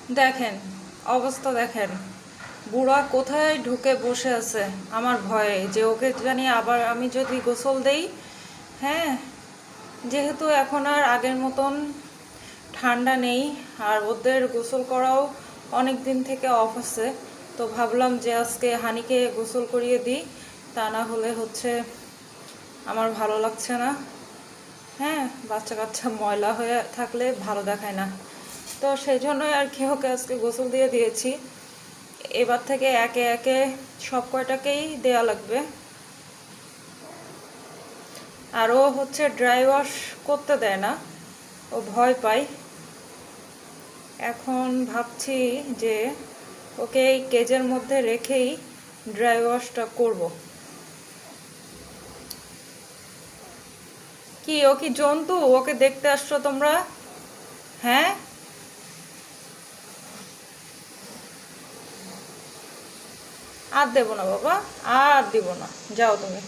দেখেন, অবস্থা দেখেন, বুড়া কোথায় ঢুকে বসে আছে আমার ভয়ে যে ওকে জানি আবার আমি যদি গোসল দেই। হ্যাঁ, যেহেতু এখন আর আগের মতন ঠান্ডা নেই, আর ওদের গোসল করাও অনেক দিন থেকে অফ আছে, তো ভাবলাম যে আজকে হানিকে গোসল করিয়ে দিই, তা না হলে হচ্ছে আমার ভালো লাগছে না। হ্যাঁ, বাচ্চা কাচ্চা ময়লা হয়ে থাকলে ভালো দেখায় না, তো সেই জন্যই আর কি ওকে আজকে গোসল দিয়ে দিয়েছি। এবার থেকে একে একে সব কয়টাকেই দেয়া লাগবে। আর ও হচ্ছে ড্রাই ওয়াশ করতে দেয় না, ও ভয় পায়। এখন ভাবছি যে ওকে এই কেজের মধ্যে রেখেই ড্রাই ওয়াশটা করব। কি ও কি জন্তু? ওকে দেখতে আসছো তোমরা? হ্যাঁ, আর দেবো না বাবা, আর দিব না, যাও তুমি।